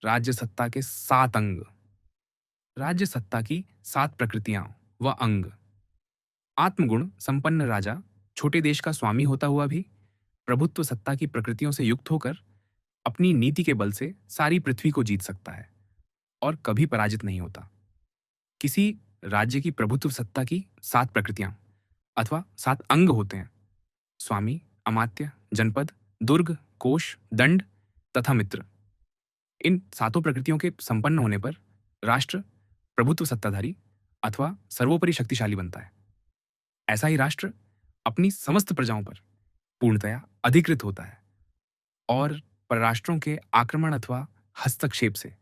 राज्य सत्ता के 7 अंग। राज्य सत्ता की 7 प्रकृतियां व अंग। आत्मगुण संपन्न राजा छोटे देश का स्वामी होता हुआ भी प्रभुत्व सत्ता की प्रकृतियों से युक्त होकर अपनी नीति के बल से सारी पृथ्वी को जीत सकता है और कभी पराजित नहीं होता। किसी राज्य की प्रभुत्व सत्ता की 7 प्रकृतियां अथवा 7 अंग होते हैं: स्वामी, अमात्य, जनपद, दुर्ग, कोष, दंड तथा मित्र। इन सातों प्रकृतियों के संपन्न होने पर राष्ट्र प्रभुत्व सत्ताधारी अथवा सर्वोपरि शक्तिशाली बनता है। ऐसा ही राष्ट्र अपनी समस्त प्रजाओं पर पूर्णतया अधिकृत होता है और परराष्ट्रों के आक्रमण अथवा हस्तक्षेप से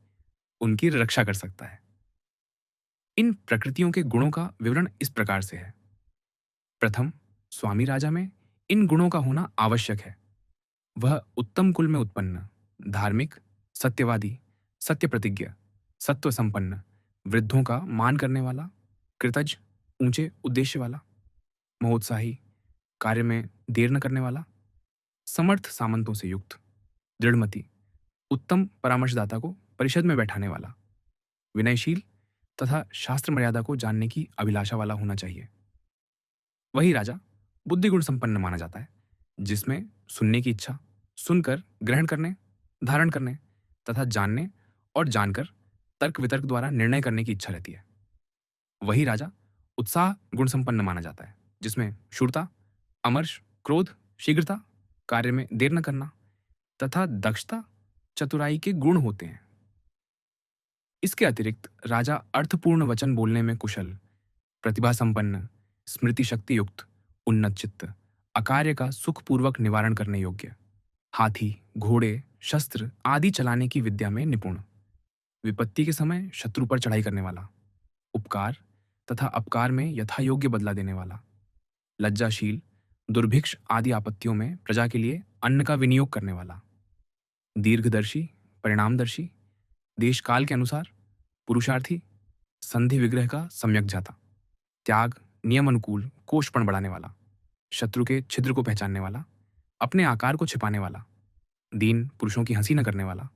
उनकी रक्षा कर सकता है। इन प्रकृतियों के गुणों का विवरण इस प्रकार से है। प्रथम, स्वामी राजा में इन गुणों का होना आवश्यक है। वह उत्तम कुल में उत्पन्न, धार्मिक, सत्यवादी, सत्य प्रतिज्ञ, सत्व संपन्न, वृद्धों का मान करने वाला, कृतज, ऊंचे उद्देश्य वाला, महोत्साही, कार्य में देर न करने वाला, समर्थ सामंतों से युक्त, दृढ़मति, उत्तम परामर्शदाता को परिषद में बैठाने वाला, विनयशील तथा शास्त्र मर्यादा को जानने की अभिलाषा वाला होना चाहिए। वही राजा बुद्धिगुण संपन्न माना जाता है, जिसमें सुनने की इच्छा, सुनकर ग्रहण करने, धारण करने तथा जानने और जानकर तर्क वितर्क द्वारा निर्णय करने की इच्छा रहती है। वही राजा उत्साह गुण संपन्न माना जाता है, जिसमें शूरता, अमर्ष, क्रोध, शीघ्रता, कार्य में देर न करना तथा दक्षता, चतुराई के गुण होते हैं। इसके अतिरिक्त राजा अर्थपूर्ण वचन बोलने में कुशल, प्रतिभा संपन्न, स्मृति शक्ति युक्त, उन्नत चित्त, अकार्य का सुखपूर्वक निवारण करने योग्य, हाथी, घोड़े, शस्त्र आदि चलाने की विद्या में निपुण, विपत्ति के समय शत्रु पर चढ़ाई करने वाला, उपकार तथा अपकार में यथायोग्य बदला देने वाला, लज्जाशील, दुर्भिक्ष आदि आपत्तियों में प्रजा के लिए अन्न का विनियोग करने वाला, दीर्घदर्शी, परिणामदर्शी, देश काल के अनुसार पुरुषार्थी, संधि विग्रह का सम्यक जाता, त्याग, नियम अनुकूल कोषपण बढ़ाने वाला, शत्रु के छिद्र को पहचानने वाला, अपने आकार को छिपाने वाला, दीन पुरुषों की हंसी न करने वाला,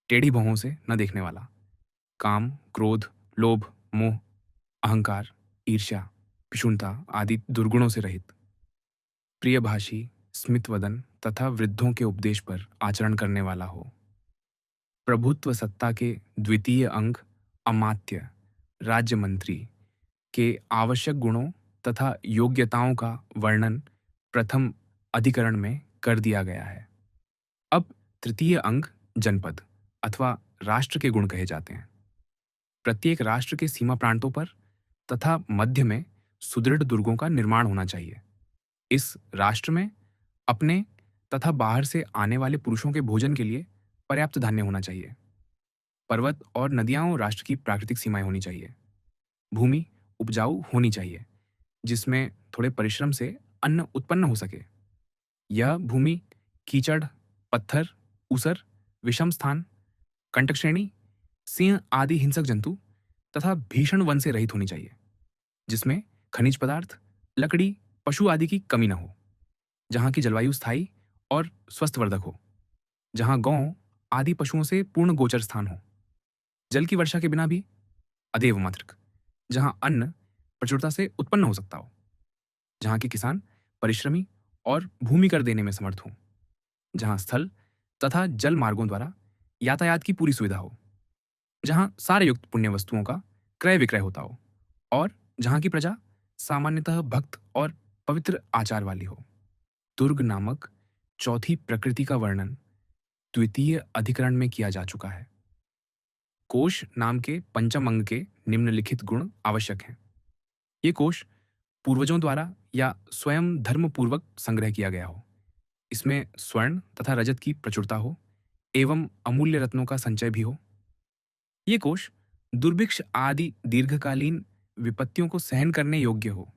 टेढ़ी भौहों से न देखने वाला, काम, क्रोध, लोभ, मोह, अहंकार, ईर्ष्या, पिशुनता आदि दुर्गुणों से रहित, प्रियभाषी, स्मितवदन तथा वृद्धों के उपदेश पर आचरण करने वाला हो। प्रभुत्व सत्ता के द्वितीय अंग अमात्य, राज्य मंत्री के आवश्यक गुणों तथा योग्यताओं का वर्णन प्रथम अधिकरण में कर दिया गया है। अब तृतीय अंग जनपद अथवा राष्ट्र के गुण कहे जाते हैं। प्रत्येक राष्ट्र के सीमा प्रांतों पर तथा मध्य में सुदृढ़ दुर्गों का निर्माण होना चाहिए। इस राष्ट्र में अपने तथा बाहर से आने वाले पुरुषों के भोजन के लिए पर्याप्त धान्य होना चाहिए। पर्वत और नदियां राष्ट्र की प्राकृतिक सीमाएं होनी चाहिए। भूमि उपजाऊ होनी चाहिए, जिसमें थोड़े परिश्रम से अन्न उत्पन्न हो सके। यह भूमि कीचड़, पत्थर, ऊसर, विषम स्थान, कंटक श्रेणी, सिंह आदि हिंसक जंतु तथा भीषण वन से रहित होनी चाहिए, जिसमें खनिज पदार्थ, लकड़ी, पशु आदि की कमी न हो, जहाँ की जलवायु स्थायी और स्वस्थवर्धक हो, जहाँ गौ आदि पशुओं से पूर्ण गोचर स्थान हो, जल की वर्षा के बिना भी अदेव मात्रक, जहाँ अन्न प्रचुरता से उत्पन्न हो सकता हो, जहाँ के किसान परिश्रमी और भूमि कर देने में समर्थ हों, जहाँ स्थल तथा जल मार्गों द्वारा यातायात की पूरी सुविधा हो, जहाँ सारे युक्त पुण्य वस्तुओं का क्रय विक्रय होता हो और जहाँ की प्रजा सामान्यतः भक्त और पवित्र आचार वाली हो। दुर्ग नामक चौथी प्रकृति का वर्णन द्वितीय अधिकरण में किया जा चुका है। कोश नाम के पंचम अंग के निम्नलिखित गुण आवश्यक हैं। ये कोश पूर्वजों द्वारा या स्वयं धर्मपूर्वक संग्रह किया गया हो। इसमें स्वर्ण तथा रजत की प्रचुरता हो एवं अमूल्य रत्नों का संचय भी हो। ये कोश दुर्भिक्ष आदि दीर्घकालीन विपत्तियों को सहन करने योग्य हो।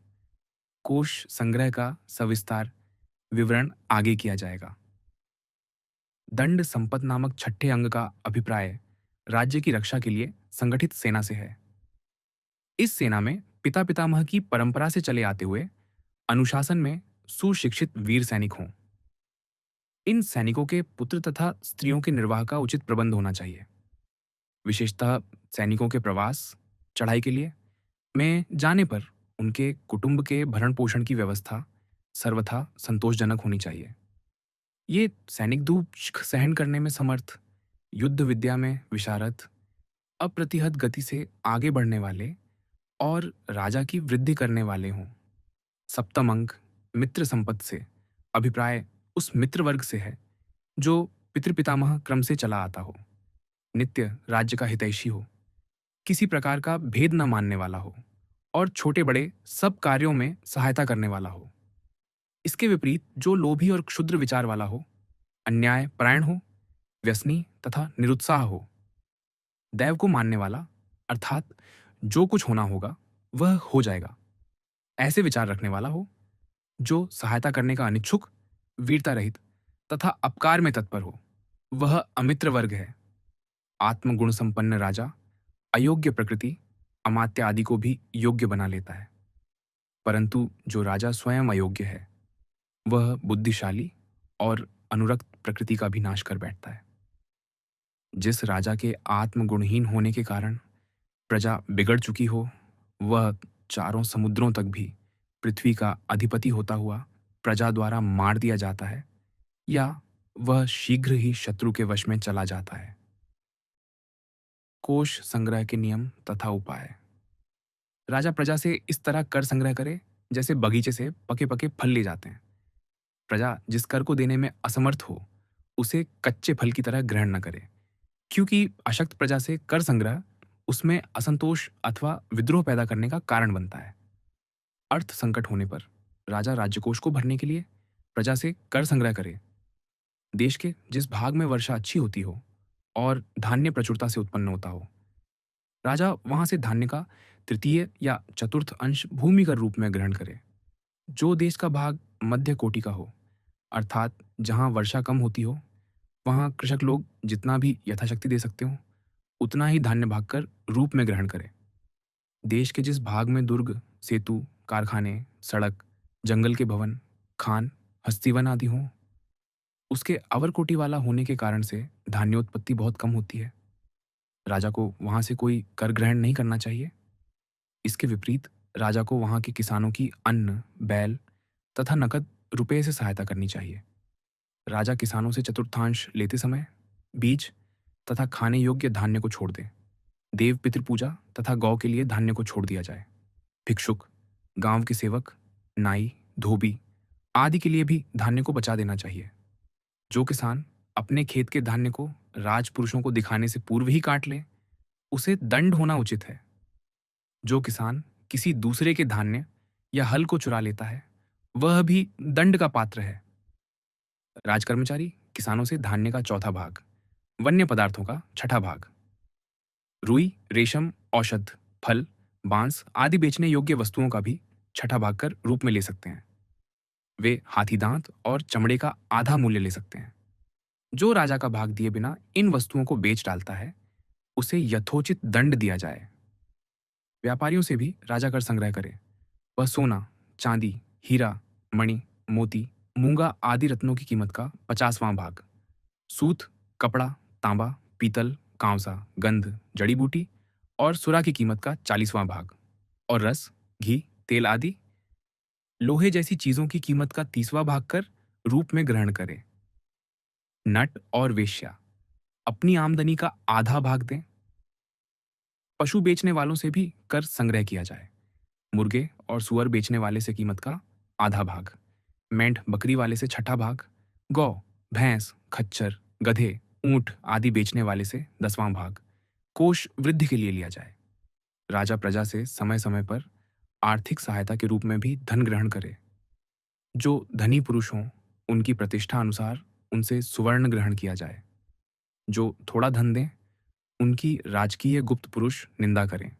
कोश संग्रह का सविस्तार विवरण आगे किया जाएगा। दंड संपत नामक छठे अंग का अभिप्राय राज्य की रक्षा के लिए संगठित सेना से है। इस सेना में पिता पितामह की परंपरा से चले आते हुए अनुशासन में सुशिक्षित वीर सैनिक हों। इन सैनिकों के पुत्र तथा स्त्रियों के निर्वाह का उचित प्रबंध होना चाहिए। विशेषतः सैनिकों के प्रवास, चढ़ाई के लिए में जाने पर उनके कुटुंब के भरण-पोषण की व्यवस्था सर्वथा संतोषजनक होनी चाहिए। ये सैनिक दुःख सहन करने में समर्थ, युद्ध विद्या में विशारद, अप्रतिहत गति से आगे बढ़ने वाले और राजा की वृद्धि करने वाले हों। सप्तम अंक मित्र संपत्ति से अभिप्राय उस मित्र वर्ग से है जो पितृपितामह क्रम से चला आता हो, नित्य राज्य का हितैषी हो, किसी प्रकार का भेद न मानने वाला हो और छोटे बड़े सब कार्यों में सहायता करने वाला हो। इसके विपरीत जो लोभी और क्षुद्र विचार वाला हो, अन्याय परायण हो, व्यसनी तथा निरुत्साह हो, दैव को मानने वाला अर्थात जो कुछ होना होगा वह हो जाएगा, ऐसे विचार रखने वाला हो, जो सहायता करने का अनिच्छुक, वीरता रहित तथा अपकार में तत्पर हो, वह अमित्र वर्ग है। आत्मगुण संपन्न राजा अयोग्य प्रकृति, अमात्य आदि को भी योग्य बना लेता है, परंतु जो राजा स्वयं अयोग्य है वह बुद्धिशाली और अनुरक्त प्रकृति का भी नाश कर बैठता है। जिस राजा के आत्मगुणहीन होने के कारण प्रजा बिगड़ चुकी हो, वह चारों समुद्रों तक भी पृथ्वी का अधिपति होता हुआ प्रजा द्वारा मार दिया जाता है या वह शीघ्र ही शत्रु के वश में चला जाता है। कोष संग्रह के नियम तथा उपाय। राजा प्रजा से इस तरह कर संग्रह करे जैसे बगीचे से पके पके फल ले जाते हैं। प्रजा जिस कर को देने में असमर्थ हो, उसे कच्चे फल की तरह ग्रहण न करे, क्योंकि अशक्त प्रजा से कर संग्रह उसमें असंतोष अथवा विद्रोह पैदा करने का कारण बनता है। अर्थ संकट होने पर राजा राज्यकोष को भरने के लिए प्रजा से कर संग्रह करे। देश के जिस भाग में वर्षा अच्छी होती हो और धान्य प्रचुरता से उत्पन्न होता हो, राजा वहां से धान्य का तृतीय या चतुर्थ अंश भूमिकर रूप में ग्रहण करे। जो देश का भाग मध्य कोटि का हो, अर्थात जहां वर्षा कम होती हो, वहां कृषक लोग जितना भी यथाशक्ति दे सकते हो उतना ही धान्य भागकर रूप में ग्रहण करें। देश के जिस भाग में दुर्ग, सेतु, कारखाने, सड़क, जंगल के भवन, खान, हस्तीवन आदि हों, उसके अवरकोटि वाला होने के कारण से धान्योत्पत्ति बहुत कम होती है। राजा को वहां से कोई कर ग्रहण नहीं करना चाहिए। इसके विपरीत राजा को वहां के किसानों की अन्न, बैल तथा नकद रुपये से सहायता करनी चाहिए। राजा किसानों से चतुर्थांश लेते समय बीज तथा खाने योग्य धान्य को छोड़ दे। देव पितृ पूजा तथा गौ के लिए धान्य को छोड़ दिया जाए। भिक्षुक, गांव के सेवक, नाई, धोबी आदि के लिए भी धान्य को बचा देना चाहिए। जो किसान अपने खेत के धान्य को राजपुरुषों को दिखाने से पूर्व ही काट ले, उसे दंड होना उचित है। जो किसान किसी दूसरे के धान्य या हल को चुरा लेता है, वह भी दंड का पात्र है। राजकर्मचारी किसानों से धान्य का चौथा भाग, वन्य पदार्थों का छठा भाग, रुई, रेशम, औषध, फल, बांस आदि बेचने योग्य वस्तुओं का भी छठा भाग कर रूप में ले सकते हैं। वे हाथी दांत और चमड़े का आधा मूल्य ले सकते हैं। जो राजा का भाग दिए बिना इन वस्तुओं को बेच डालता है, उसे यथोचित दंड दिया जाए। व्यापारियों से भी राजा कर संग्रह करे। वह सोना, चांदी, हीरा, मणि, मोती, मूंगा आदि रत्नों की कीमत का 50वां भाग, सूत, कपड़ा, तांबा, पीतल, कांसा, गंध, जड़ी बूटी और सुरा की कीमत का 40वां भाग, और रस, घी, तेल आदि लोहे जैसी चीजों की कीमत का 30वां भाग कर रूप में ग्रहण करे। नट और वेश्या अपनी आमदनी का आधा भाग दें। पशु बेचने वालों से भी कर संग्रह किया जाए। मुर्गे और सुअर बेचने वाले से कीमत का आधा भाग, मेंढ बकरी वाले से छठा भाग, गौ, भैंस, खच्चर, गधे, ऊंट आदि बेचने वाले से 10वां भाग कोष वृद्धि के लिए लिया जाए। राजा प्रजा से समय समय पर आर्थिक सहायता के रूप में भी धन ग्रहण करे। जो धनी पुरुष हों, उनकी प्रतिष्ठा अनुसार उनसे सुवर्ण ग्रहण किया जाए। जो थोड़ा धन दें, उनकी राजकीय गुप्त पुरुष निंदा करें।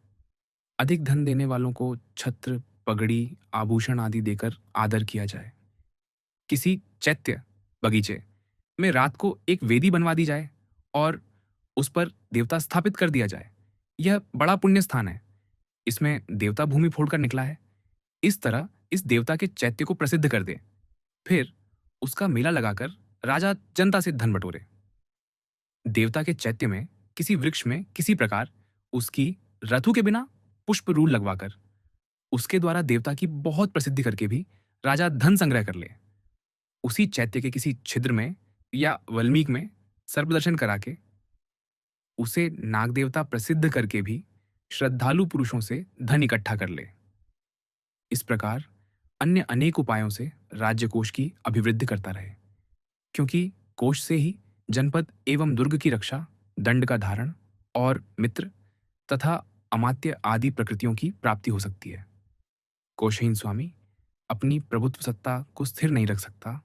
अधिक धन देने वालों को छत्र, पगड़ी, आभूषण आदि देकर आदर किया जाए। किसी चैत्य, बगीचे में रात को एक वेदी बनवा दी जाए और उस पर देवता स्थापित कर दिया जाए। यह बड़ा पुण्य स्थान है। इसमें देवता भूमि फोड़कर निकला है। इस तरह इस देवता के चैत्य को प्रसिद्ध कर दे। फिर उसका मेला लगाकर राजा जनता से धन बटोरे। देवता के चैत्य में किसी वृक्ष में किसी प्रकार उसकी रथु के बिना पुष्प रूल लगवाकर उसके द्वारा देवता की बहुत प्रसिद्धि करके भी राजा धन संग्रह कर ले। उसी चैत्य के किसी छिद्र में या वल्मीक में सर्पदर्शन करा के उसे नागदेवता प्रसिद्ध करके भी श्रद्धालु पुरुषों से धन इकट्ठा कर ले। इस प्रकार अन्य अनेक उपायों से राज्य कोष की अभिवृद्धि करता रहे, क्योंकि कोष से ही जनपद एवं दुर्ग की रक्षा, दंड का धारण और मित्र तथा अमात्य आदि प्रकृतियों की प्राप्ति हो सकती है। कोशहीन स्वामी अपनी प्रभुत्व सत्ता को स्थिर नहीं रख सकता,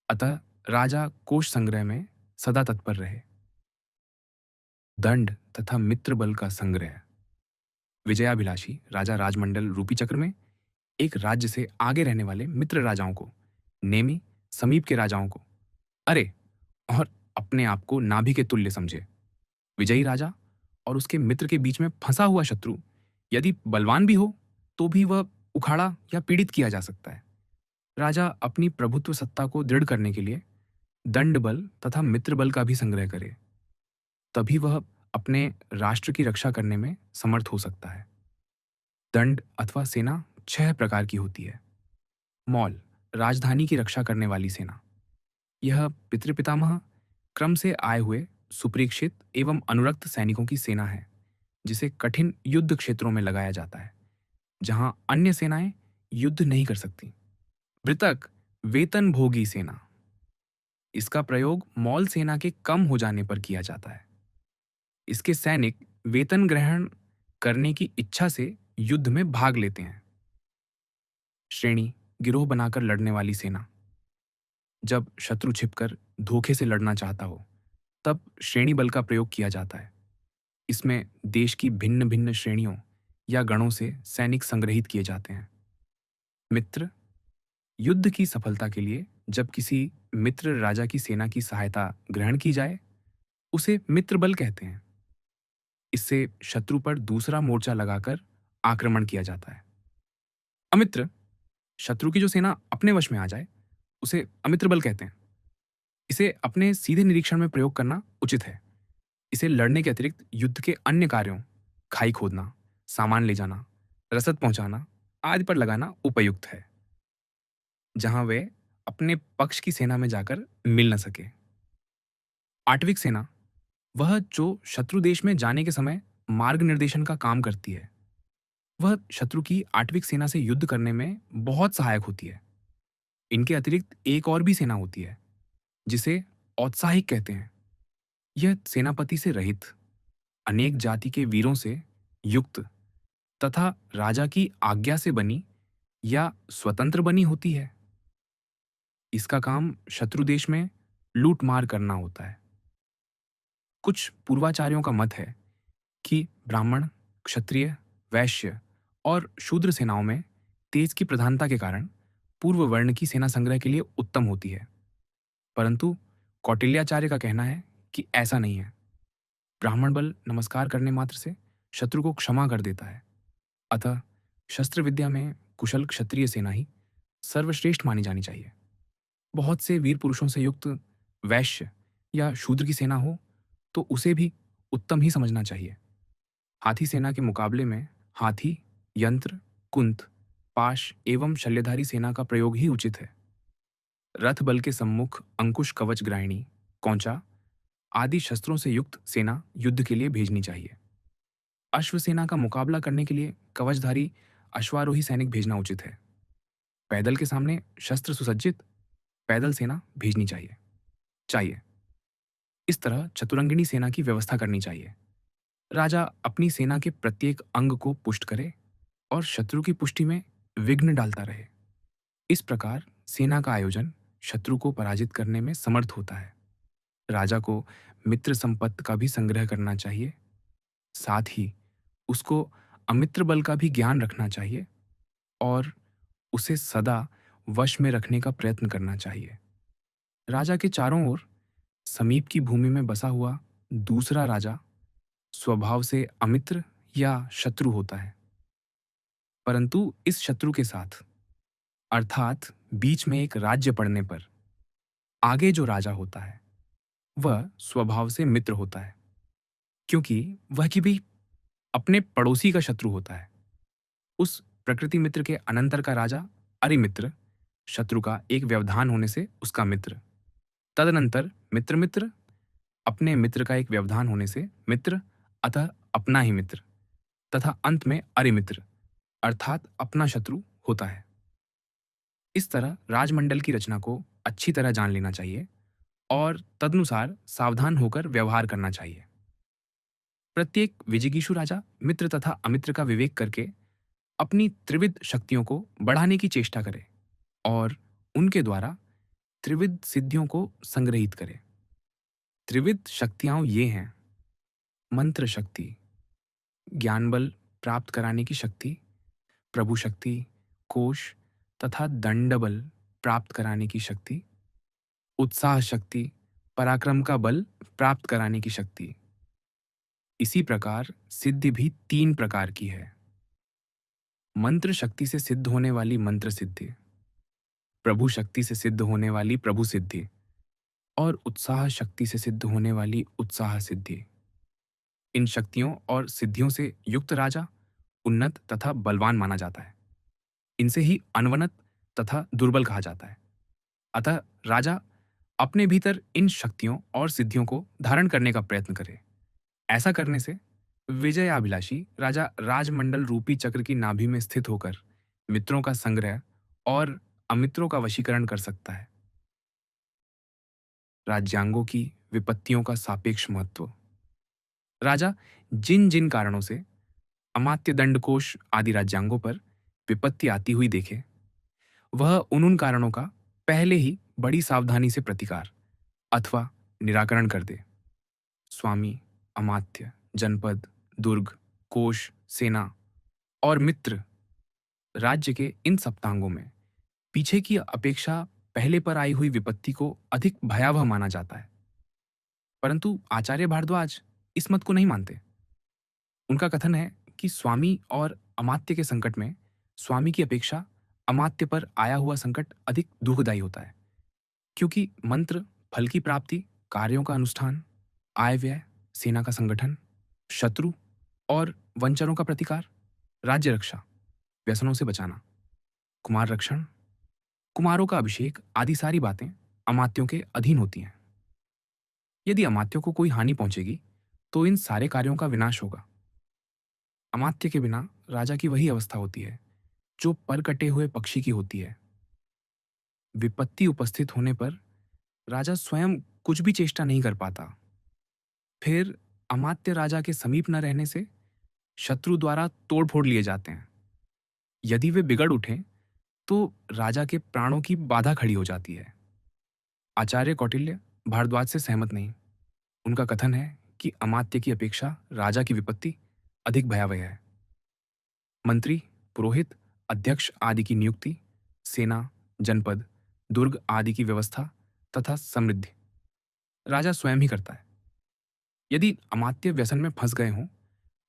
अतः राजा कोष संग्रह में सदा तत्पर रहे। दंड तथा मित्र बल का संग्रह। विजयाभिलाषी राजा राजमंडल रूपी चक्र में एक राज्य से आगे रहने वाले मित्र राजाओं को, नेमी समीप के राजाओं को अरे और अपने आप को नाभि के तुल्य समझे। विजयी राजा और उसके मित्र के बीच में फंसा हुआ शत्रु यदि बलवान भी हो तो भी वह उखाड़ा या पीड़ित किया जा सकता है। राजा अपनी प्रभुत्व सत्ता को दृढ़ करने के लिए दंड बल तथा मित्र बल का भी संग्रह करे, तभी वह अपने राष्ट्र की रक्षा करने में समर्थ हो सकता है। दंड अथवा सेना 6 प्रकार की होती है। मौल, राजधानी की रक्षा करने वाली सेना। यह पितृपितामह क्रम से आए हुए सुपरीक्षित एवं अनुरक्त सैनिकों की सेना है, जिसे कठिन युद्ध क्षेत्रों में लगाया जाता है, जहां अन्य सेनाएं युद्ध नहीं कर सकती। मृतक, वेतन भोगी सेना। इसका प्रयोग मौल सेना के कम हो जाने पर किया जाता है। इसके सैनिक वेतन ग्रहण करने की इच्छा से युद्ध में भाग लेते हैं। श्रेणी, गिरोह बनाकर लड़ने वाली सेना। जब शत्रु छिपकर धोखे से लड़ना चाहता हो, तब श्रेणी बल का प्रयोग किया जाता है। इसमें देश की भिन्न भिन्न श्रेणियों या गणों से सैनिक संग्रहित किए जाते हैं। मित्र, युद्ध की सफलता के लिए जब किसी मित्र राजा की सेना की सहायता ग्रहण की जाए, उसे मित्र बल कहते हैं। इससे शत्रु पर दूसरा मोर्चा लगाकर आक्रमण किया जाता है। अमित्र, शत्रु की जो सेना अपने वश में आ जाए, उसे अमित्र बल कहते हैं। इसे अपने सीधे निरीक्षण में प्रयोग करना उचित है। इसे लड़ने के अतिरिक्त युद्ध के अन्य कार्यों, खाई खोदना, सामान ले जाना, रसद पहुंचाना आदि पर लगाना उपयुक्त है, जहां वे अपने पक्ष की सेना में जाकर मिल न सके। आठविक सेना, वह जो शत्रु देश में जाने के समय मार्ग निर्देशन का काम करती है। वह शत्रु की आठविक सेना से युद्ध करने में बहुत सहायक होती है। इनके अतिरिक्त एक और भी सेना होती है, जिसे औत्साहिक कहते हैं। यह सेनापति से रहित, अनेक जाति के वीरों से युक्त तथा राजा की आज्ञा से बनी या स्वतंत्र बनी होती है। इसका काम शत्रु देश में लूट मार करना होता है। कुछ पूर्वाचार्यों का मत है कि ब्राह्मण, क्षत्रिय, वैश्य और शूद्र सेनाओं में तेज की प्रधानता के कारण पूर्व वर्ण की सेना संग्रह के लिए उत्तम होती है, परंतु कौटिल्याचार्य का कहना है कि ऐसा नहीं है। ब्राह्मण बल नमस्कार करने मात्र से शत्रु को क्षमा कर देता है। अतः शस्त्र विद्या में कुशल क्षत्रिय सेना ही सर्वश्रेष्ठ मानी जानी चाहिए। बहुत से वीर पुरुषों से युक्त वैश्य या शूद्र की सेना हो तो उसे भी उत्तम ही समझना चाहिए। हाथी सेना के मुकाबले में हाथी, यंत्र, कुंत, पाश एवं शल्यधारी सेना का प्रयोग ही उचित है। रथ बल के सम्मुख अंकुश, कवच, ग्राहिणी, कौंचा आदि शस्त्रों से युक्त सेना युद्ध के लिए भेजनी चाहिए। अश्व सेना का मुकाबला करने के लिए कवचधारी अश्वारोही सैनिक भेजना उचित है। पैदल के सामने शस्त्र सुसज्जित पैदल सेना भेजनी चाहिए। इस तरह चतुरंगिणी सेना की व्यवस्था करनी चाहिए। राजा अपनी सेना के प्रत्येक अंग को पुष्ट करे और शत्रु की पुष्टि में विघ्न डालता रहे। इस प्रकार सेना का आयोजन शत्रु को पराजित करने में समर्थ होता है। राजा को मित्र संपत्ति का भी संग्रह करना चाहिए, साथ ही उसको अमित्र बल का भी ज्ञान रखना चाहिए और उसे सदा वश में रखने का प्रयत्न करना चाहिए। राजा के चारों ओर समीप की भूमि में बसा हुआ दूसरा राजा स्वभाव से अमित्र या शत्रु होता है, परंतु इस शत्रु के साथ अर्थात बीच में एक राज्य पड़ने पर आगे जो राजा होता है वह स्वभाव से मित्र होता है। क्योंकि वह कि भी अपने पड़ोसी का शत्रु होता है। उस प्रकृति मित्र के अनंतर का राजा अरिमित्र, शत्रु का एक व्यवधान होने से उसका मित्र। तदनंतर मित्र मित्र, अपने मित्र का एक व्यवधान होने से मित्र, अतः अपना ही मित्र, तथा अंत में अरिमित्र अर्थात अपना शत्रु होता है। इस तरह राजमंडल की रचना को अच्छी तरह जान लेना चाहिए और तदनुसार सावधान होकर व्यवहार करना चाहिए। प्रत्येक विजिगीषु राजा मित्र तथा अमित्र का विवेक करके अपनी त्रिविध शक्तियों को बढ़ाने की चेष्टा करे और उनके द्वारा त्रिविध सिद्धियों को संग्रहित करे। त्रिविध शक्तियां ये हैं: मंत्र शक्ति, ज्ञान बल प्राप्त कराने की शक्ति, प्रभु शक्ति, कोश तथा दंड बल प्राप्त कराने की शक्ति, उत्साह शक्ति, पराक्रम का बल प्राप्त कराने की शक्ति। इसी प्रकार सिद्धि भी 3 प्रकार की है: मंत्र शक्ति से सिद्ध होने वाली मंत्र सिद्धि, प्रभु शक्ति से सिद्ध होने वाली प्रभु सिद्धि और उत्साह शक्ति से सिद्ध होने वाली उत्साह सिद्धि। इन शक्तियों और सिद्धियों से युक्त राजा उन्नत तथा बलवान माना जाता है। इनसे ही अनवनत तथा दुर्बल कहा जाता है। अतः राजा अपने भीतर इन शक्तियों और सिद्धियों को धारण करने का प्रयत्न करे। ऐसा करने से विजयाभिलाषी राजा राजमंडल रूपी चक्र की नाभि में स्थित होकर मित्रों का संग्रह और अमित्रों का वशीकरण कर सकता है। राज्यांगों की विपत्तियों का सापेक्ष महत्व। राजा जिन जिन कारणों से अमात्य दंडकोश आदि राज्यांगों पर विपत्ति आती हुई देखे, वह उन कारणों का पहले ही बड़ी सावधानी से प्रतिकार अथवा निराकरण कर दे। स्वामी, अमात्य, जनपद, दुर्ग, कोश, सेना और मित्र राज्य के इन सप्तांगों में पीछे की अपेक्षा पहले पर आई हुई विपत्ति को अधिक भयावह माना जाता है। परंतु आचार्य भारद्वाज इस मत को नहीं मानते। उनका कथन है कि स्वामी और अमात्य के संकट में स्वामी की अपेक्षा अमात्य पर आया हुआ संकट अधिक दुखदायी होता है, क्योंकि मंत्र, फल की प्राप्ति, कार्यों का अनुष्ठान, आय व्यय, सेना का संगठन, शत्रु और वंचरों का प्रतिकार, राज्य रक्षा, व्यसनों से बचाना, कुमार रक्षण, कुमारों का अभिषेक आदि सारी बातें अमात्यों के अधीन होती हैं। यदि अमात्यों को कोई हानि पहुंचेगी तो इन सारे कार्यों का विनाश होगा। अमात्य के बिना राजा की वही अवस्था होती है जो पर कटे हुए पक्षी की होती है। विपत्ति उपस्थित होने पर राजा स्वयं कुछ भी चेष्टा नहीं कर पाता। फिर अमात्य राजा के समीप न रहने से शत्रु द्वारा तोड़-फोड़ लिए जाते हैं। यदि वे बिगड़ उठें तो राजा के प्राणों की बाधा खड़ी हो जाती है। आचार्य कौटिल्य भारद्वाज से सहमत नहीं। उनका कथन है कि अमात्य की अपेक्षा राजा की विपत्ति अधिक भयावह है। मंत्री, पुरोहित, अध्यक्ष आदि की नियुक्ति, सेना, जनपद, दुर्ग आदि की व्यवस्था तथा समृद्धि राजा स्वयं ही करता है। यदि अमात्य व्यसन में फंस गए हों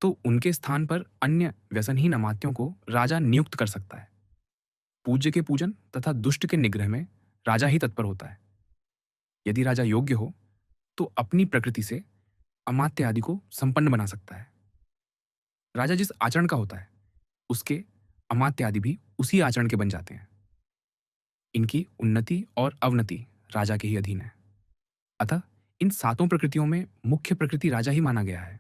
तो उनके स्थान पर अन्य व्यसनहीन अमात्यों को राजा नियुक्त कर सकता है। पूज्य के पूजन तथा दुष्ट के निग्रह में राजा ही तत्पर होता है। यदि राजा योग्य हो तो अपनी प्रकृति से अमात्य आदि को संपन्न बना सकता है। राजा जिस आचरण का होता है उसके अमात्य आदि भी उसी आचरण के बन जाते हैं। इनकी उन्नति और अवनति राजा के ही अधीन है। अतः इन 7 प्रकृतियों में मुख्य प्रकृति राजा ही माना गया है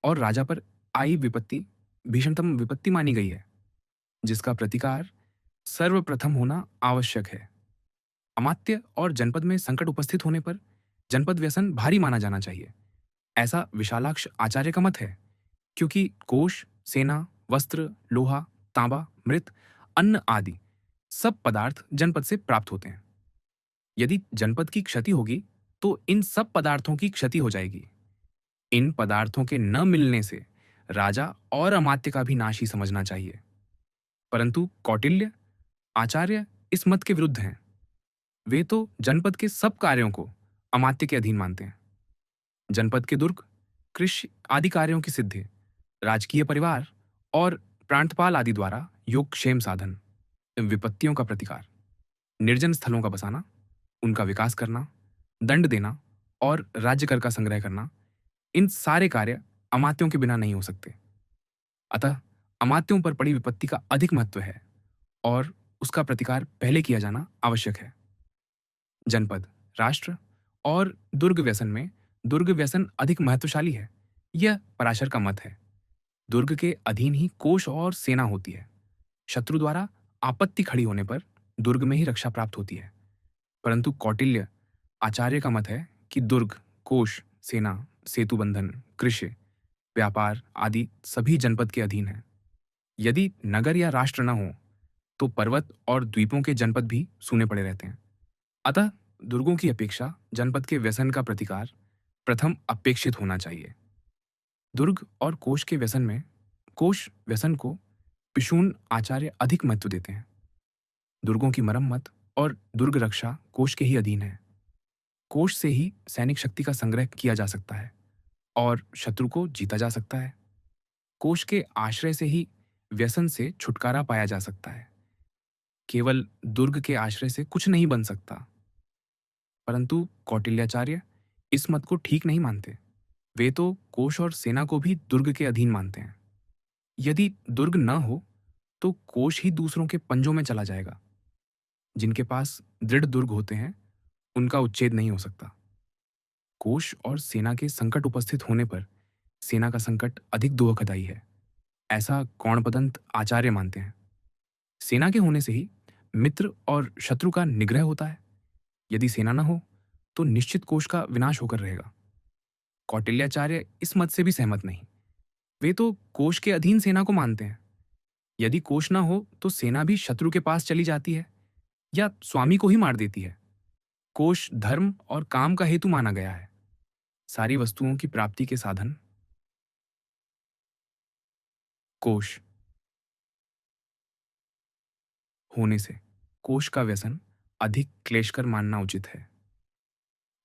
और राजा पर आई विपत्ति भीषणतम विपत्ति मानी गई है, जिसका प्रतिकार सर्वप्रथम होना आवश्यक है। अमात्य और जनपद में संकट उपस्थित होने पर जनपद व्यसन भारी माना जाना चाहिए, ऐसा विशालाक्ष आचार्य का मत है, क्योंकि कोश, सेना, वस्त्र, लोहा, तांबा, मृत, अन्न आदि सब पदार्थ जनपद से प्राप्त होते हैं। यदि जनपद की क्षति होगी तो इन सब पदार्थों की क्षति हो जाएगी। इन पदार्थों के न मिलने से राजा और अमात्य का भी नाश ही समझना चाहिए। परंतु कौटिल्य आचार्य इस मत के विरुद्ध हैं। वे तो जनपद के सब कार्यों को अमात्य के अधीन मानते हैं। जनपद के दुर्ग, कृषि आदि कार्यों की सिद्धि राजकीय परिवार और प्रांतपाल आदि द्वारा योगक्षेम साधन, विपत्तियों का प्रतिकार, निर्जन स्थलों का बसाना, उनका विकास करना, दंड देना और राज्य कर का संग्रह करना, इन सारे कार्य अमात्यों के बिना नहीं हो सकते। अतः अमात्यों पर पड़ी विपत्ति का अधिक महत्व है और उसका प्रतिकार पहले किया जाना आवश्यक है। जनपद, राष्ट्र और दुर्ग व्यसन में दुर्ग व्यसन अधिक महत्वशाली है। यह पराशर का मत है। दुर्ग के अधीन ही कोष और सेना होती है। शत्रु द्वारा आपत्ति खड़ी होने पर दुर्ग में ही रक्षा प्राप्त होती है। परंतु कौटिल्य आचार्य का मत है कि दुर्ग, कोष, सेना, सेतु बंधन, कृषि, व्यापार आदि सभी जनपद के अधीन है। यदि नगर या राष्ट्र न हो तो पर्वत और द्वीपों के जनपद भी सूने पड़े रहते हैं। अतः दुर्गों की अपेक्षा जनपद के व्यसन का प्रतिकार प्रथम अपेक्षित होना चाहिए। दुर्ग और कोष के व्यसन में कोष व्यसन को पिशून आचार्य अधिक महत्व देते हैं। दुर्गों की मरम्मत और दुर्ग रक्षा कोष के ही अधीन है। कोष से ही सैनिक शक्ति का संग्रह किया जा सकता है और शत्रु को जीता जा सकता है। कोष के आश्रय से ही व्यसन से छुटकारा पाया जा सकता है। केवल दुर्ग के आश्रय से कुछ नहीं बन सकता। परंतु कौटिल्याचार्य इस मत को ठीक नहीं मानते। वे तो कोष और सेना को भी दुर्ग के अधीन मानते हैं। यदि दुर्ग न हो तो कोष ही दूसरों के पंजों में चला जाएगा। जिनके पास दृढ़ दुर्ग होते हैं उनका उच्छेद नहीं हो सकता। कोष और सेना के संकट उपस्थित होने पर सेना का संकट अधिक दुखदायी है, ऐसा कौणपदंत आचार्य मानते हैं। सेना के होने से ही मित्र और शत्रु का निग्रह होता है। यदि सेना न हो तो निश्चित कोष का विनाश होकर रहेगा। कौटिल्याचार्य इस मत से भी सहमत नहीं। वे तो कोष के अधीन सेना को मानते हैं। यदि कोष न हो तो सेना भी शत्रु के पास चली जाती है या स्वामी को ही मार देती है। कोष धर्म और काम का हेतु माना गया है। सारी वस्तुओं की प्राप्ति के साधन कोष होने से कोष का व्यसन अधिक क्लेशकर मानना उचित है।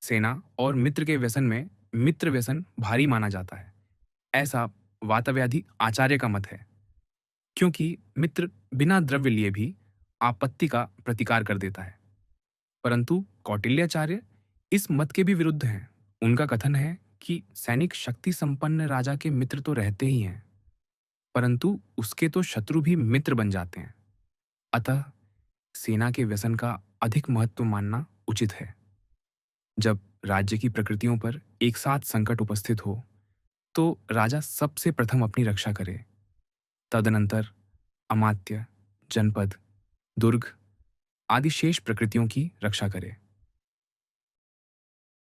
सेना और मित्र के व्यसन में मित्र व्यसन भारी माना जाता है, ऐसा वातव्याधि आचार्य का मत है। क्योंकि मित्र बिना द्रव्य लिए भी आपत्ति का प्रतिकार कर देता है। परंतु कौटिल्याचार्य इस मत के भी विरुद्ध हैं। उनका कथन है कि सैनिक शक्ति संपन्न राजा के मित्र तो रहते ही हैं, परंतु उसके तो शत्रु भी मित्र बन जाते हैं। अतः सेना के व्यसन का अधिक महत्व मानना उचित है। जब राज्य की प्रकृतियों पर एक साथ संकट उपस्थित हो तो राजा सबसे प्रथम अपनी रक्षा करे, तदनंतर अमात्य, जनपद, दुर्ग आदि शेष प्रकृतियों की रक्षा करे।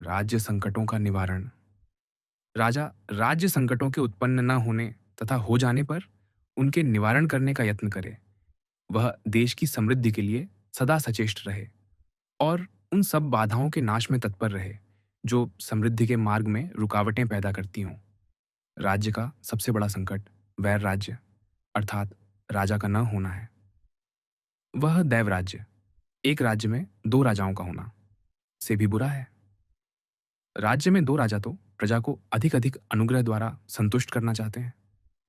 राज्य संकटों का निवारण। राजा राज्य संकटों के उत्पन्न न होने तथा हो जाने पर उनके निवारण करने का यत्न करे। वह देश की समृद्धि के लिए सदा सचेष्ट रहे और उन सब बाधाओं के नाश में तत्पर रहे जो समृद्धि के मार्ग में रुकावटें पैदा करती हों। राज्य का सबसे बड़ा संकट वैर राज्य अर्थात राजा का न होना है। वह दैव राज्य, एक राज्य में दो राजाओं का होना, से भी बुरा है। राज्य में दो राजा तो प्रजा को अधिक अधिक अनुग्रह द्वारा संतुष्ट करना चाहते हैं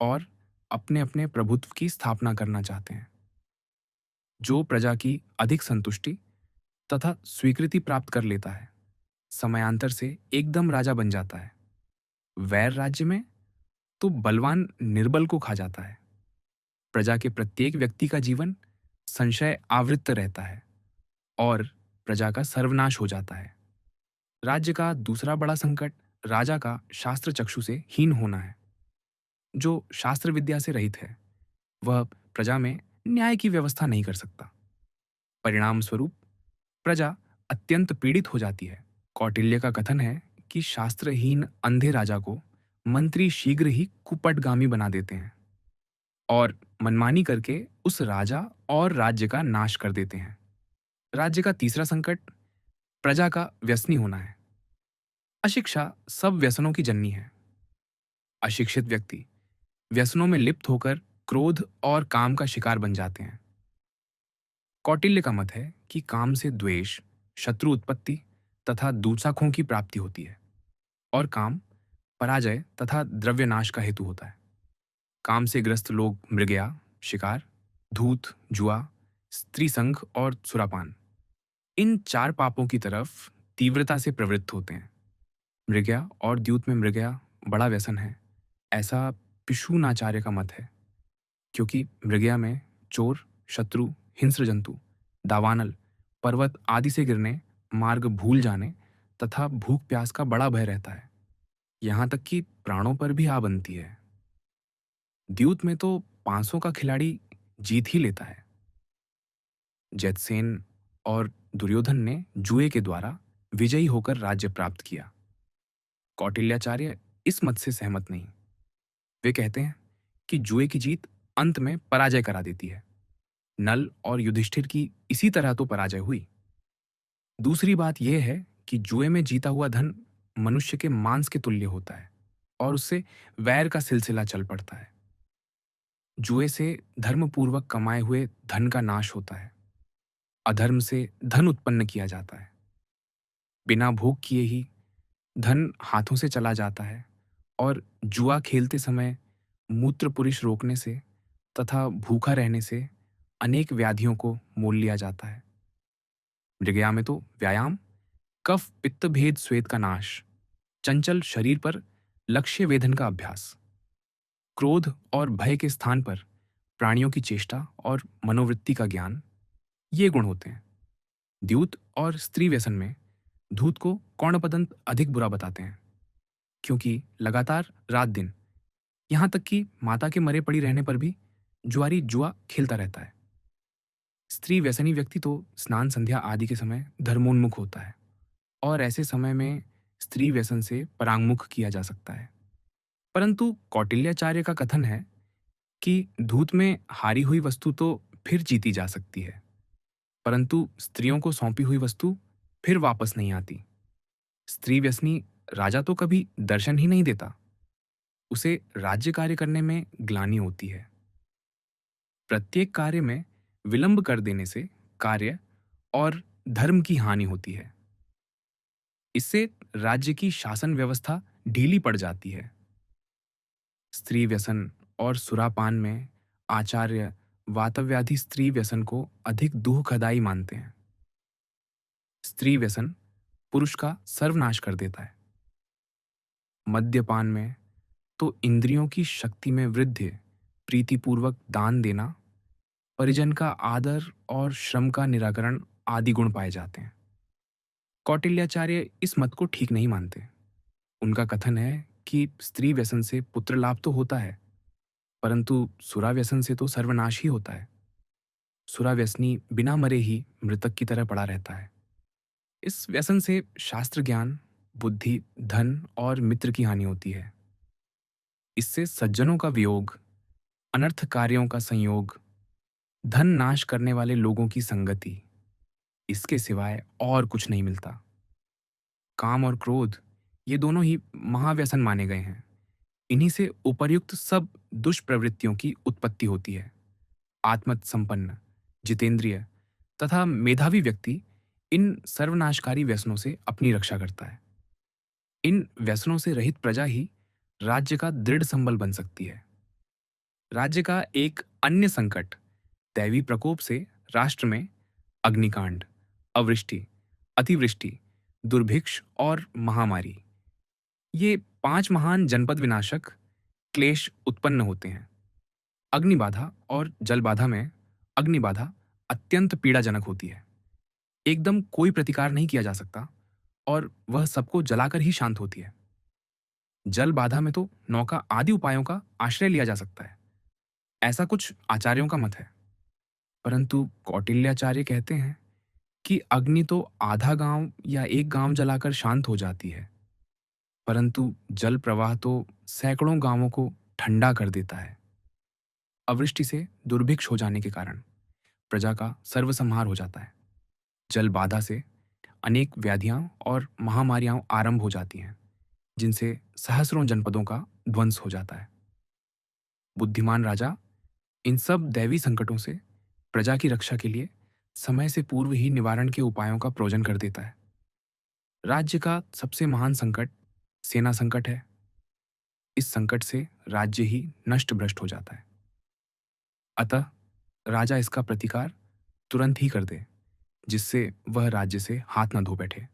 और अपने अपने प्रभुत्व की स्थापना करना चाहते हैं। जो प्रजा की अधिक संतुष्टि तथा स्वीकृति प्राप्त कर लेता है, समयांतर से एकदम राजा बन जाता है। वैर राज्य में तो बलवान निर्बल को खा जाता है। प्रजा के प्रत्येक व्यक्ति का जीवन संशय आवृत्त रहता है और प्रजा का सर्वनाश हो जाता है। राज्य का दूसरा बड़ा संकट राजा का शास्त्र चक्षु से हीन होना है। जो शास्त्र विद्या से रहित है वह प्रजा में न्याय की व्यवस्था नहीं कर सकता। परिणाम स्वरूप प्रजा अत्यंत पीड़ित हो जाती है। कौटिल्य का कथन है कि शास्त्रहीन अंधे राजा को मंत्री शीघ्र ही कुपटगामी बना देते हैं और मनमानी करके उस राजा और राज्य का नाश कर देते हैं। राज्य का तीसरा संकट प्रजा का व्यसनी होना है। अशिक्षा सब व्यसनों की जननी है। अशिक्षित व्यक्ति व्यसनों में लिप्त होकर क्रोध और काम का शिकार बन जाते हैं। कौटिल्य का मत है कि काम से द्वेष, शत्रु उत्पत्ति तथा दूसराखों की प्राप्ति होती है और काम पराजय तथा द्रव्यनाश का हेतु होता है। काम से ग्रस्त लोग मृगया, शिकार, धूत, जुआ, स्त्री संग और सुरापान, इन चार पापों की तरफ तीव्रता से प्रवृत्त होते हैं। मृगया और द्यूत में मृगया, बड़ा व्यसन है, ऐसा पिशूनाचार्य का मत है, क्योंकि मृगया में चोर, शत्रु, हिंस्र जंतु, दावानल, पर्वत आदि से गिरने, मार्ग भूल जाने तथा भूख प्यास का बड़ा भय रहता है। यहाँ तक कि प्राणों पर भी आ बनती है। द्यूत में तो 500 का खिलाड़ी जीत ही लेता है। जैतसेन और दुर्योधन ने जुए के द्वारा विजयी होकर राज्य प्राप्त किया। कौटिल्याचार्य इस मत से सहमत नहीं। वे कहते हैं कि जुए की जीत अंत में पराजय करा देती है। नल और युधिष्ठिर की इसी तरह तो पराजय हुई। दूसरी बात यह है कि जुए में जीता हुआ धन मनुष्य के मांस के तुल्य होता है और उससे वैर का सिलसिला चल पड़ता है। जुए से धर्मपूर्वक कमाए हुए धन का नाश होता है। अधर्म से धन उत्पन्न किया जाता है। बिना भोग किए ही धन हाथों से चला जाता है और जुआ खेलते समय मूत्र पुरुष रोकने से तथा भूखा रहने से अनेक व्याधियों को मोल लिया जाता है। मृगया में तो व्यायाम, कफ पित्त भेद श्वेत का नाश, चंचल शरीर पर लक्ष्य वेधन का अभ्यास, क्रोध और भय के स्थान पर प्राणियों की चेष्टा और मनोवृत्ति का ज्ञान, ये गुण होते हैं। द्यूत और स्त्री व्यसन में धूत को कौणपदंत अधिक बुरा बताते हैं, क्योंकि लगातार रात दिन, यहाँ तक कि माता के मरे पड़ी रहने पर भी जुआरी जुआ खेलता रहता है। स्त्री व्यसनी व्यक्ति तो स्नान संध्या आदि के समय धर्मोन्मुख होता है और ऐसे समय में स्त्री व्यसन से परांगमुख किया जा सकता है। परंतु कौटिल्याचार्य का कथन है कि धूत में हारी हुई वस्तु तो फिर जीती जा सकती है, परंतु स्त्रियों को सौंपी हुई वस्तु फिर वापस नहीं आती। स्त्री व्यसनी राजा तो कभी दर्शन ही नहीं देता, उसे राज्य कार्य करने में ग्लानि होती है। प्रत्येक कार्य में विलंब कर देने से कार्य और धर्म की हानि होती है। इससे राज्य की शासन व्यवस्था ढीली पड़ जाती है। स्त्री व्यसन और सुरापान में आचार्य वातव्याधि स्त्री व्यसन को अधिक दुःखदायी मानते हैं। स्त्री व्यसन पुरुष का सर्वनाश कर देता है। मद्यपान में तो इंद्रियों की शक्ति में वृद्धि, प्रीतिपूर्वक दान देना, परिजन का आदर और श्रम का निराकरण आदि गुण पाए जाते हैं। कौटिल्याचार्य इस मत को ठीक नहीं मानते। उनका कथन है कि स्त्री व्यसन से पुत्र लाभ तो होता है, परंतु सुरा व्यसन से तो सर्वनाश ही होता है। सुरा व्यसनी बिना मरे ही मृतक की तरह पड़ा रहता है। इस व्यसन से शास्त्र ज्ञान, बुद्धि, धन और मित्र की हानि होती है। इससे सज्जनों का वियोग, अनर्थ कार्यों का संयोग, धन नाश करने वाले लोगों की संगति, इसके सिवाय और कुछ नहीं मिलता। काम और क्रोध, ये दोनों ही महाव्यसन माने गए हैं। इन्हीं से उपर्युक्त सब दुष्प्रवृत्तियों की उत्पत्ति होती है। आत्मत संपन्न, जितेंद्रिय तथा मेधावी व्यक्ति इन सर्वनाशकारी व्यसनों से अपनी रक्षा करता है। इन व्यसनों से रहित प्रजा ही राज्य का दृढ़ संबल बन सकती है। राज्य का एक अन्य संकट दैवी प्रकोप से राष्ट्र में अग्निकांड, अवृष्टि, अतिवृष्टि, दुर्भिक्ष और महामारी, ये 5 महान जनपद विनाशक क्लेश उत्पन्न होते हैं। अग्निबाधा और जलबाधा में अग्निबाधा अत्यंत पीड़ाजनक होती है। एकदम कोई प्रतिकार नहीं किया जा सकता और वह सबको जलाकर ही शांत होती है। जल बाधा में तो नौका आदि उपायों का आश्रय लिया जा सकता है, ऐसा कुछ आचार्यों का मत है। परंतु कौटिल्याचार्य कहते हैं कि अग्नि तो आधा गांव या एक गांव जलाकर शांत हो जाती है, परंतु जल प्रवाह तो सैकड़ों गांवों को ठंडा कर देता है। अवृष्टि से दुर्भिक्ष हो जाने के कारण प्रजा का सर्वसंहार हो जाता है। जल बाधा से अनेक व्याधियां और महामारियां आरंभ हो जाती हैं, जिनसे सहस्रों जनपदों का ध्वंस हो जाता है। बुद्धिमान राजा इन सब दैवी संकटों से प्रजा की रक्षा के लिए समय से पूर्व ही निवारण के उपायों का प्रयोजन कर देता है। राज्य का सबसे महान संकट सेना संकट है। इस संकट से राज्य ही नष्ट भ्रष्ट हो जाता है। अतः राजा इसका प्रतिकार तुरंत ही कर दे, जिससे वह राज्य से हाथ न धो बैठे।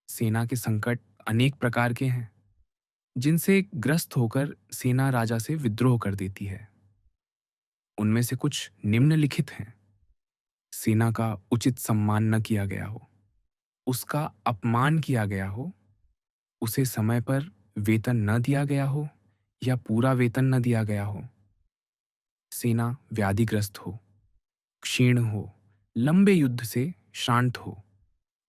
सेना के संकट अनेक प्रकार के हैं। जिनसे ग्रस्त होकर सेना राजा से विद्रोह कर देती है। उनमें से कुछ निम्नलिखित हैं। सेना का उचित सम्मान न किया गया हो, उसका अपमान किया गया हो, उसे समय पर वेतन न दिया गया हो या पूरा वेतन न दिया गया हो, सेना व्याधिग्रस्त हो, क्षीण हो, लंबे युद्ध से श्रांत हो,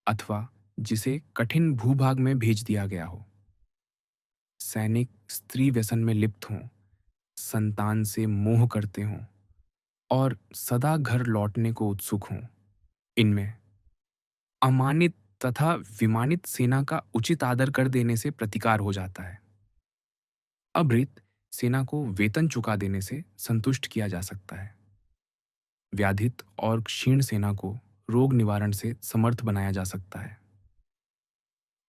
अथवा जिसे कठिन भूभाग में भेज दिया गया हो, सैनिक स्त्री व्यसन में लिप्त हों, संतान से मोह करते हों और सदा घर लौटने को उत्सुक हों। इनमें अमानित तथा विमानित सेना का उचित आदर कर देने से प्रतिकार हो जाता है। अभृत सेना को वेतन चुका देने से संतुष्ट किया जा सकता है। व्याधित और क्षीण सेना को रोग निवारण से समर्थ बनाया जा सकता है।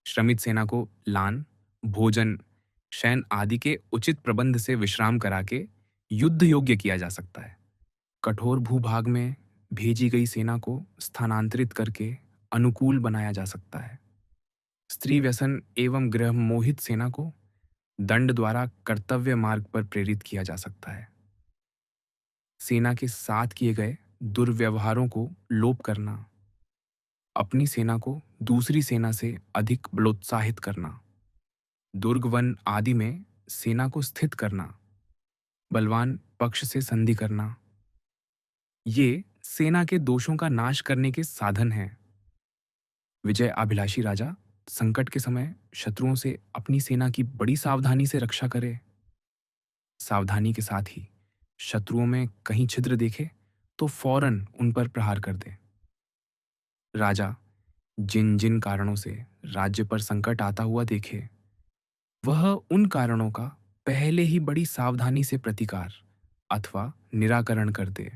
श्रमित सेना को लान, भोजन, शयन आदि के उचित प्रबंध से विश्राम करा के युद्ध योग्य किया जा सकता है। कठोर भूभाग में भेजी गई सेना को स्थानांतरित करके अनुकूल बनाया जा सकता है। स्त्री व्यसन एवं गृह मोहित सेना को दंड द्वारा कर्तव्य मार्ग पर प्रेरित किया जा सकता है। सेना के साथ किए गए दुर्व्यवहारों को लोप करना, अपनी सेना को दूसरी सेना से अधिक बलोत्साहित करना, दुर्ग वन आदि में सेना को स्थित करना, बलवान पक्ष से संधि करना, ये सेना के दोषों का नाश करने के साधन हैं। विजय अभिलाषी राजा संकट के समय शत्रुओं से अपनी सेना की बड़ी सावधानी से रक्षा करे। सावधानी के साथ ही शत्रुओं में कहीं छिद्र देखे तो फौरन उन पर प्रहार कर दे। राजा जिन जिन कारणों से राज्य पर संकट आता हुआ देखे, वह उन कारणों का पहले ही बड़ी सावधानी से प्रतिकार अथवा निराकरण कर दे।